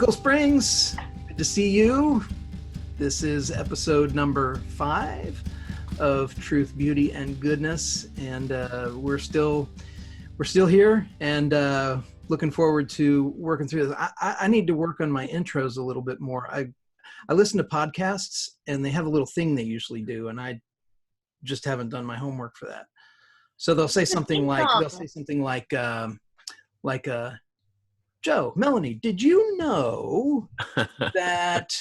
Cool Springs, good to see you. This is episode number 5 of Truth, Beauty, and Goodness, and we're still here, and looking forward to working through this. I need to work on my intros a little bit more. I listen to podcasts, and they have a little thing they usually do, and I just haven't done my homework for that. So they'll say something like, Joe, Melanie, did you know that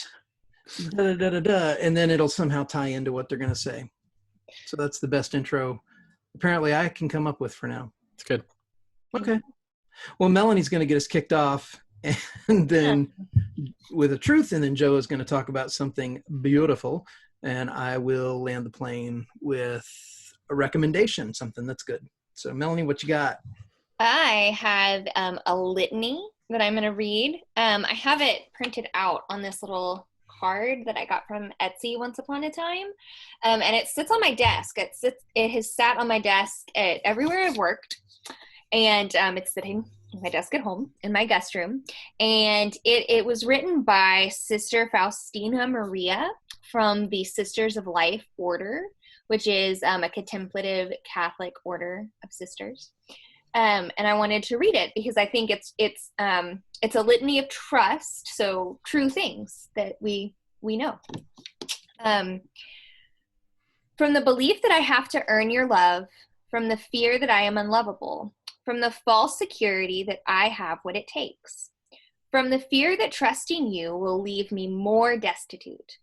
da, da, da, da, and then it'll somehow tie into what they're going to say. So that's the best intro apparently I can come up with for now. It's good. Okay. Well, Melanie's going to get us kicked off, and then with a truth, and then Joe is going to talk about something beautiful, and I will land the plane with a recommendation, something that's good. So Melanie, what you got? I have a litany that I'm going to read. I have it printed out on this little card that I got from Etsy once upon a time, and it sits on my desk. It has sat on my desk everywhere I've worked, and it's sitting on my desk at home in my guest room. And it was written by Sister Faustina Maria from the Sisters of Life Order, which is a contemplative Catholic order of sisters. And I wanted to read it because I think it's a litany of trust, so true things that we know. From the belief that I have to earn your love, from the fear that I am unlovable, from the false security that I have what it takes, from the fear that trusting you will leave me more destitute,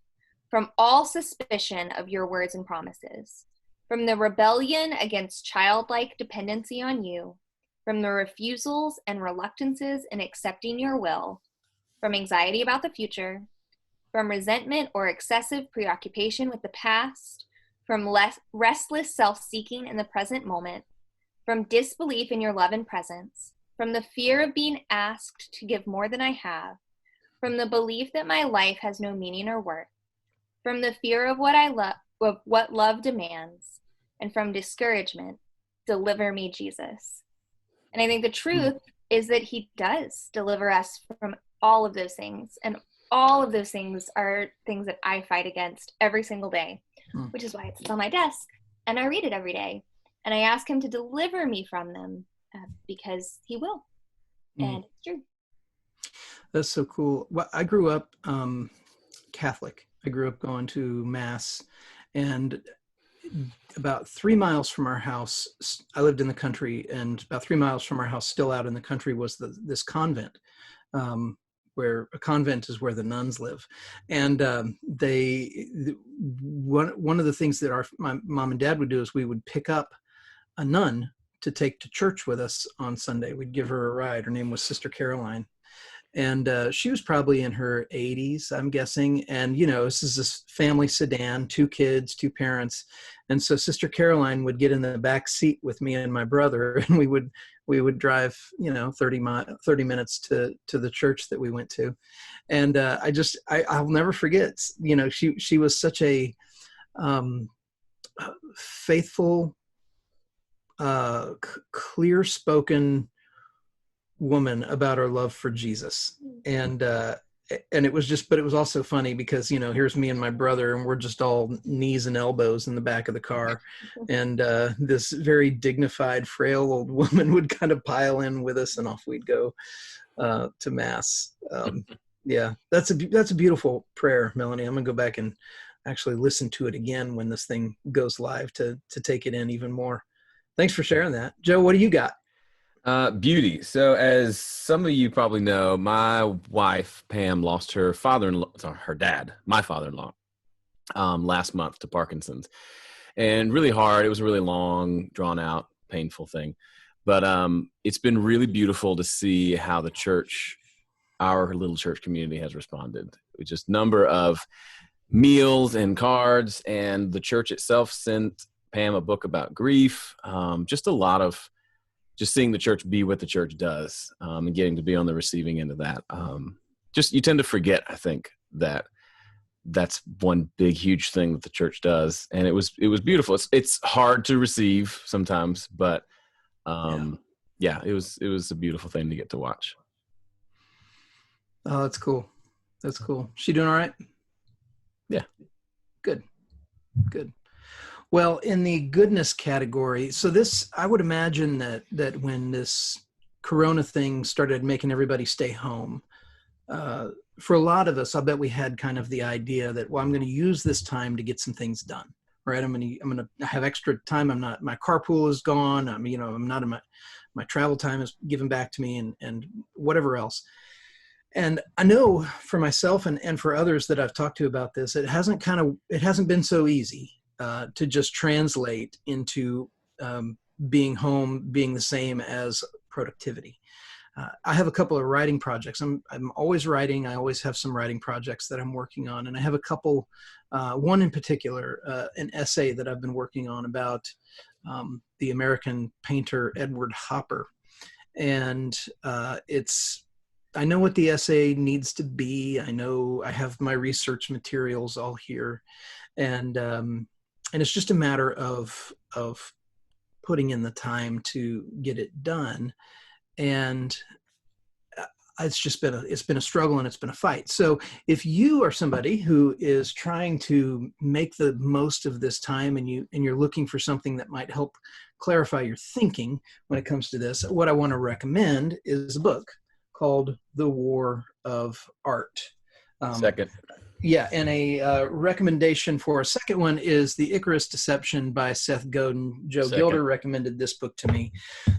from all suspicion of your words and promises, from the rebellion against childlike dependency on you, from the refusals and reluctances in accepting your will, from anxiety about the future, from resentment or excessive preoccupation with the past, from restless self-seeking in the present moment, from disbelief in your love and presence, from the fear of being asked to give more than I have, from the belief that my life has no meaning or worth, from the fear of what love demands, and from discouragement, deliver me, Jesus. And I think the truth is that he does deliver us from all of those things. And all of those things are things that I fight against every single day, which is why it's on my desk. And I read it every day. And I ask him to deliver me from them because he will. And it's true. That's so cool. Well, I grew up Catholic. I grew up going to Mass, and about 3 miles from our house, I lived in the country, and about 3 miles from our house, still out in the country, was this convent, where a convent is where the nuns live. And one of the things that my mom and dad would do is we would pick up a nun to take to church with us on Sunday. We'd give her a ride. Her name was Sister Caroline. And she was probably in her 80s, I'm guessing. And, this is this family sedan, 2 kids, 2 parents. And so Sister Caroline would get in the back seat with me and my brother, and we would drive, 30 minutes to the church that we went to. And I'll never forget, she was such a faithful, clear-spoken woman about our love for Jesus. And it was also funny because, here's me and my brother, and we're just all knees and elbows in the back of the car. And this very dignified, frail old woman would kind of pile in with us, and off we'd go to Mass. Yeah, that's a beautiful prayer, Melanie. I'm gonna go back and actually listen to it again when this thing goes live to take it in even more. Thanks for sharing that. Joe, what do you got? Beauty. So as some of you probably know, my wife, Pam, lost her dad, my father-in-law, last month to Parkinson's. And really hard. It was a really long, drawn out, painful thing. But it's been really beautiful to see how the church, our little church community, has responded. With just number of meals and cards, and the church itself sent Pam a book about grief. Just a lot of just seeing the church be what the church does, and getting to be on the receiving end of that. You tend to forget, I think, that's one big, huge thing that the church does. And it was beautiful. It's hard to receive sometimes, but it was a beautiful thing to get to watch. Oh, that's cool. That's cool. She doing all right? Yeah. Good. Good. Well, in the goodness category, so this, I would imagine that when this Corona thing started making everybody stay home, for a lot of us, I bet we had kind of the idea that, well, I'm going to use this time to get some things done, right? I'm going to have extra time. My carpool is gone. I'm not in my travel time is given back to me and whatever else. And I know for myself and for others that I've talked to about this, it hasn't been so easy to just translate into being home being the same as productivity. I have a couple of writing projects. I'm always writing. I always have some writing projects that I'm working on, and I have a couple. One in particular, an essay that I've been working on about the American painter Edward Hopper, and I know what the essay needs to be. I know I have my research materials all here, and it's just a matter of putting in the time to get it done. And it's been a struggle and it's been a fight. So if you are somebody who is trying to make the most of this time and you're looking for something that might help clarify your thinking when it comes to this, what I want to recommend is a book called The War of Art. Second. Yeah, and a recommendation for a second one is The Icarus Deception by Seth Godin. Joe Gilder recommended this book to me.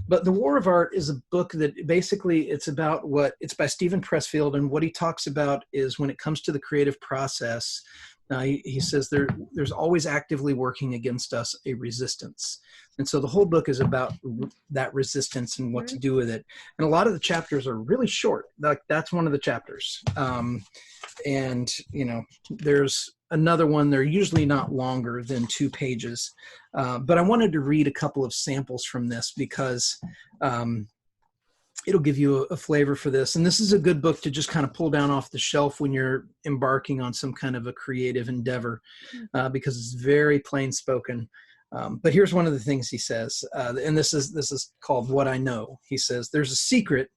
But The War of Art is a book that basically it's by Stephen Pressfield, and what he talks about is when it comes to the creative process, he says there's always actively working against us a resistance. And so the whole book is about that resistance and what to do with it. And a lot of the chapters are really short. Like that's one of the chapters. And, there's another one. They're usually not longer than 2 pages. But I wanted to read a couple of samples from this because it'll give you a flavor for this. And this is a good book to just kind of pull down off the shelf when you're embarking on some kind of a creative endeavor because it's very plain spoken. But here's one of the things he says, and this is called What I Know. He says, there's a secret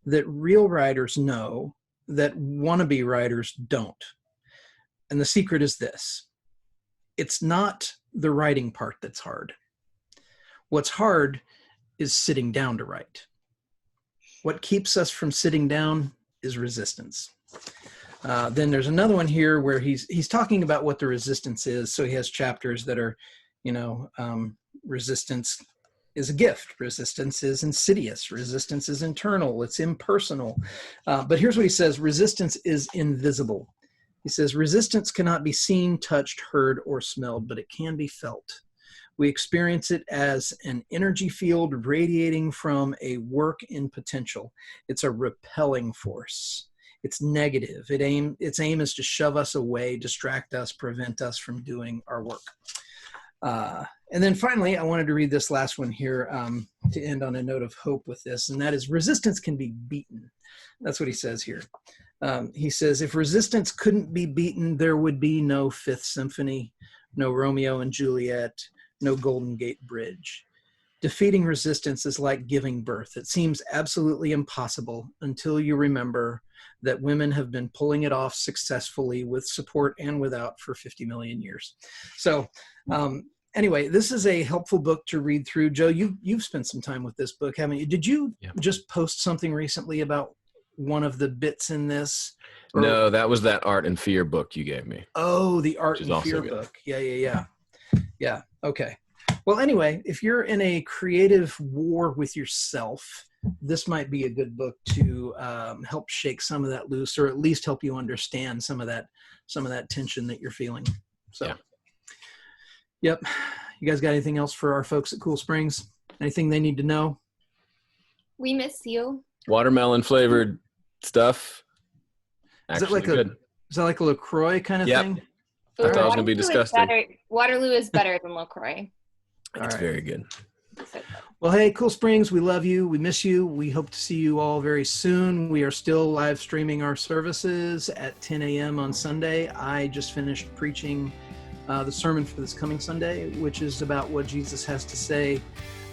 that real writers know that wannabe writers don't. And the secret is this. It's not the writing part that's hard. What's hard is sitting down to write. What keeps us from sitting down is resistance. Then there's another one here where he's talking about what the resistance is. So he has chapters that are, resistance is a gift. Resistance is insidious. Resistance is internal. It's impersonal. But here's what he says. Resistance is invisible. He says, resistance cannot be seen, touched, heard, or smelled, but it can be felt. We experience it as an energy field radiating from a work in potential. It's a repelling force. It's negative. Its aim is to shove us away, distract us, prevent us from doing our work. And then finally, I wanted to read this last one here to end on a note of hope with this, and that is resistance can be beaten. That's what he says here. He says, if resistance couldn't be beaten, there would be no Fifth Symphony, no Romeo and Juliet, no Golden Gate Bridge. Defeating resistance is like giving birth. It seems absolutely impossible until you remember that women have been pulling it off successfully with support and without for 50 million years. So anyway, this is a helpful book to read through. Joe, you've spent some time with this book, haven't you? Did you just post something recently about one of the bits in this? No, that was that Art and Fear book you gave me. Oh, the Art and Fear book. Yeah. Okay. Well, anyway, if you're in a creative war with yourself, this might be a good book to help shake some of that loose, or at least help you understand some of that tension that you're feeling. So, Yep. You guys got anything else for our folks at Cool Springs? Anything they need to know? We miss you. Watermelon flavored stuff. Is that like a LaCroix kind of thing? I thought it was going to be disgusting. Waterloo is better than LaCroix. It's very good. Well, hey, Cool Springs, we love you. We miss you. We hope to see you all very soon. We are still live streaming our services at 10 a.m. on Sunday. I just finished preaching the sermon for this coming Sunday, which is about what Jesus has to say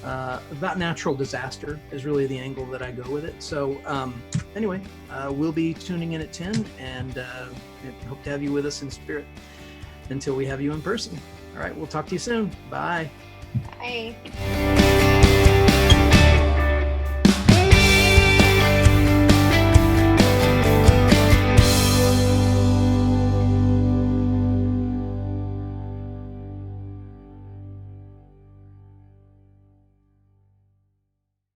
about natural disaster, is really the angle that I go with it. So anyway, we'll be tuning in at 10, and hope to have you with us in spirit until we have you in person. All right, we'll talk to you soon. Bye. Bye.